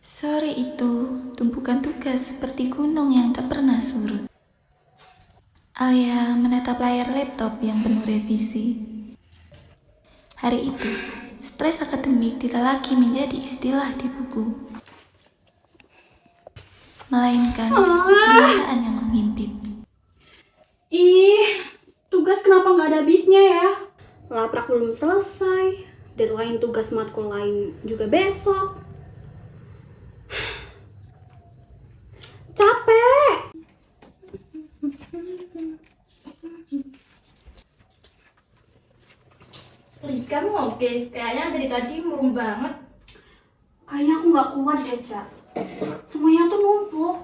Sore itu, tumpukan tugas seperti gunung yang tak pernah surut. Alia menatap layar laptop yang penuh revisi. Hari itu, stres akademik tidak lagi menjadi istilah di buku, melainkan kenyataan yang menghimpit. Ih, tugas kenapa nggak ada habisnya ya? Laprak belum selesai, deadline tugas matkul lain juga besok. Capek. Kamu oke? Kayaknya dari tadi murung banget. Kayaknya aku nggak kuat deh, Cak. Semuanya tuh numpuk.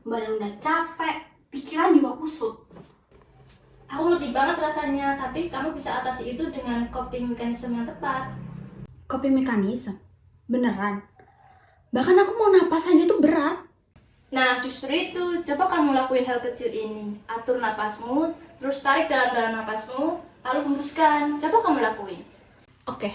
Badan udah capek, pikiran juga kusut. Aku ngerti banget rasanya, tapi kamu bisa atasi itu dengan coping mechanism yang tepat. Coping mechanism? Beneran? Bahkan aku mau napas aja tuh berat. Nah, justru itu, coba kamu lakuin hal kecil ini. Atur napasmu, terus tarik dalam-dalam napasmu, lalu hembuskan. Coba kamu lakuin. Oke.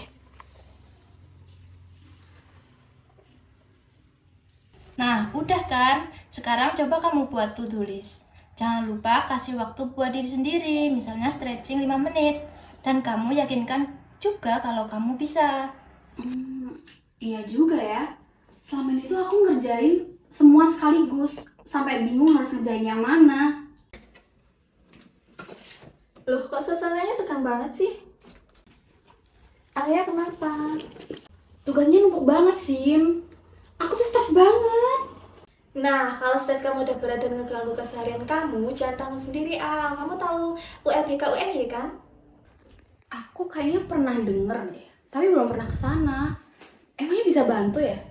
Nah, udah kan? Sekarang coba kamu buat to-do list. Jangan lupa kasih waktu buat diri sendiri, misalnya stretching 5 menit. Dan kamu yakinkan juga kalau kamu bisa. Iya juga ya. Selama ini tuh aku ngerjain semua sekaligus, sampai bingung harus ngerjain yang mana. Loh, kok suasananya tegang banget sih? Alia kenapa? Tugasnya numpuk banget, Sin. Aku tuh stres banget. Nah, kalau stres kamu udah berat dan ngeganggu keseharian kamu, jangan tanggung sendiri, Al. Kamu tahu ULBK UNY kan? Aku kayaknya pernah denger deh, tapi belum pernah kesana. Emangnya bisa bantu ya?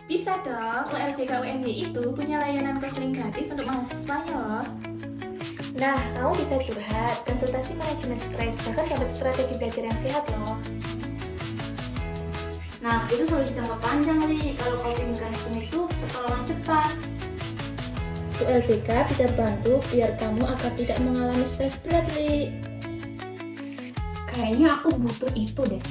Bisa dong, ULBK UNY itu punya layanan konseling gratis untuk mahasiswanya loh. Nah, kamu bisa curhat, konsultasi manajemen stres, bahkan dapat strategi belajar yang sehat loh. Nah, itu solusi jangka panjang, Li. Kalau coping mechanism itu pertolongan cepat. ULBK bisa bantu biar kamu agar tidak mengalami stres berat, Li. Kayaknya aku butuh itu deh.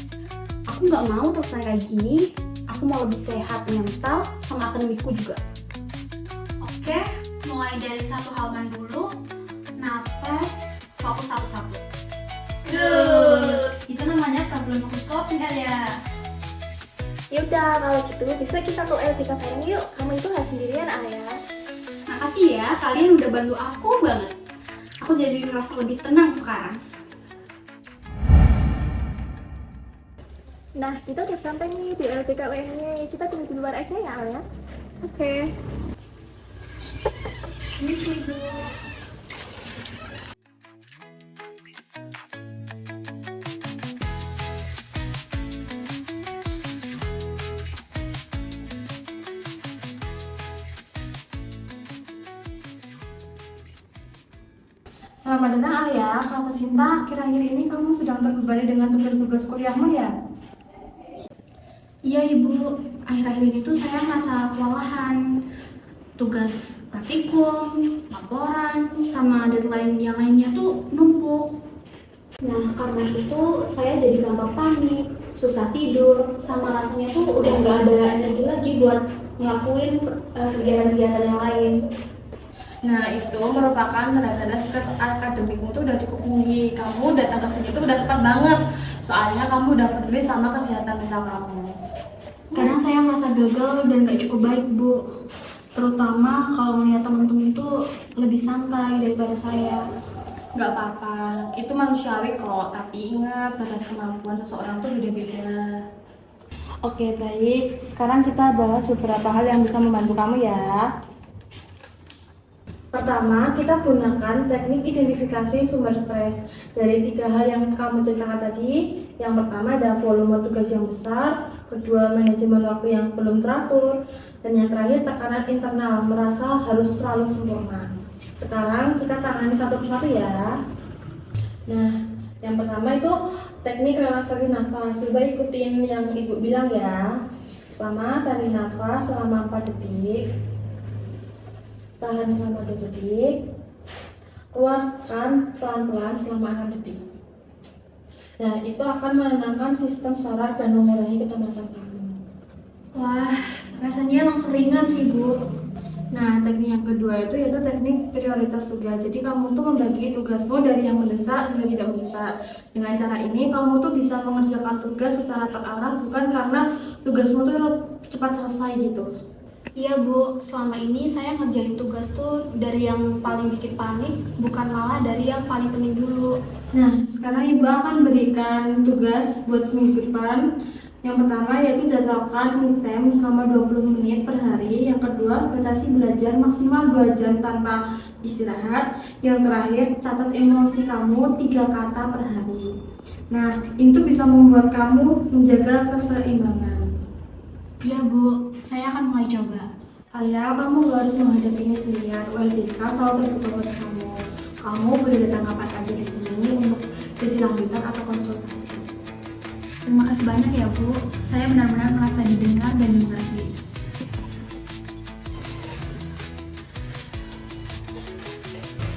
Aku nggak mau terus kayak gini. Aku mau lebih sehat mental sama akademikku juga. Oke, mulai dari satu halaman dulu. Napas, fokus satu-satu. Good. Itu namanya problem fokus coping kali ya. Yaudah, kalau gitu bisa kita ke ULBK bareng yuk. Kamu itu nggak sendirian, Alia. Makasih ya, kalian udah bantu aku banget. Aku jadi ngerasa lebih tenang sekarang. Nah, kita udah sampai nih di ULBK UNY. Kita tunggu di luar aja ya, Alia. Oke. Selamat datang Alia, Kak Sinta. Akhir-akhir ini kamu sedang terbebani dengan tugas-tugas kuliahmu ya? Iya Ibu, akhir-akhir ini tuh saya merasa kewalahan. Tugas praktikum, laporan, sama deadline yang lainnya tuh numpuk. Nah, karena itu saya jadi gampang panik, susah tidur, sama rasanya tuh udah nggak ada energi lagi buat ngelakuin kegiatan-kegiatan yang lain. Nah, itu merupakan tanda-tanda stres akademikmu tuh udah cukup tinggi. Kamu datang ke sini tuh udah tepat banget. Soalnya kamu udah peduli sama kesehatan mental kamu. Kadang saya merasa gagal dan nggak cukup baik, Bu. Terutama kalau melihat teman-teman itu lebih santai daripada saya. Nggak apa-apa, itu manusiawi kok. Tapi ingat, batas kemampuan seseorang tuh beda-beda. Oke, baik. Sekarang kita bahas beberapa hal yang bisa membantu kamu ya. Pertama, kita gunakan teknik identifikasi sumber stres. Dari 3 hal yang kamu ceritakan tadi, yang pertama ada volume tugas yang besar, kedua manajemen waktu yang belum teratur, dan yang terakhir tekanan internal, merasa harus selalu sempurna. Sekarang kita tangani satu persatu ya. Nah, yang pertama itu teknik relaksasi nafas. Coba ikutin yang ibu bilang ya. Pertama, tarik nafas selama 4 detik. Tahan selama 2 detik. Keluarkan pelan-pelan selama 6 detik. Nah, itu akan menenangkan sistem saraf dan mengurangi kecemasan kamu. Wah, rasanya emang seringan sih, Bu. Nah, teknik yang kedua itu yaitu teknik prioritas tugas. Jadi kamu tuh membagi tugasmu dari yang mendesak hingga tidak mendesak. Dengan cara ini kamu tuh bisa mengerjakan tugas secara terarah, bukan karena tugasmu tuh cepat selesai gitu. Iya, Bu. Selama ini saya ngerjain tugas tuh dari yang paling bikin panik, bukan malah dari yang paling penting dulu. Nah, sekarang ibu akan berikan tugas buat seminggu depan. Yang pertama yaitu jadwalkan me time selama 20 menit per hari. Yang kedua, batasi belajar maksimal 2 jam tanpa istirahat. Yang terakhir, catat emosi kamu 3 kata per hari. Nah, itu bisa membuat kamu menjaga keseimbangan. Iya, Bu. Saya akan mulai coba. Alia, kamu gak harus menghadapi ini sendirian. ULBK selalu terbuka buat kamu. Kamu boleh datang kapan aja di sini untuk sesi lanjutan atau konsultasi. Terima kasih banyak ya, Bu. Saya benar-benar merasa didengar dan dimengerti.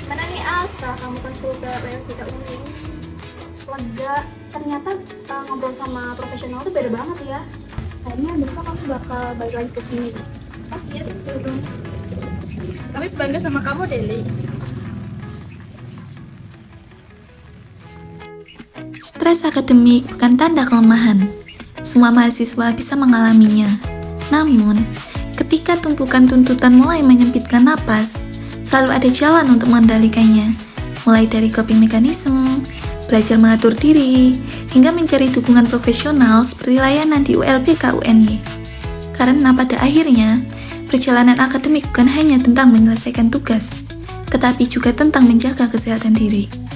Gimana nih Al, setelah kamu konsul ke ULBK Uni? Lega. Ternyata ngobrol sama profesional tuh beda banget ya. Kayaknya besok aku bakal balik lagi ke sini. Oh iya, terus dong. Kami bangga sama kamu, Deli. Stres akademik bukan tanda kelemahan. Semua mahasiswa bisa mengalaminya. Namun, ketika tumpukan tuntutan mulai menyempitkan napas, selalu ada jalan untuk mengendalikannya. Mulai dari coping mechanism, belajar mengatur diri, hingga mencari dukungan profesional seperti layanan di ULBK UNY. Karena pada akhirnya, perjalanan akademik bukan hanya tentang menyelesaikan tugas, tetapi juga tentang menjaga kesehatan diri.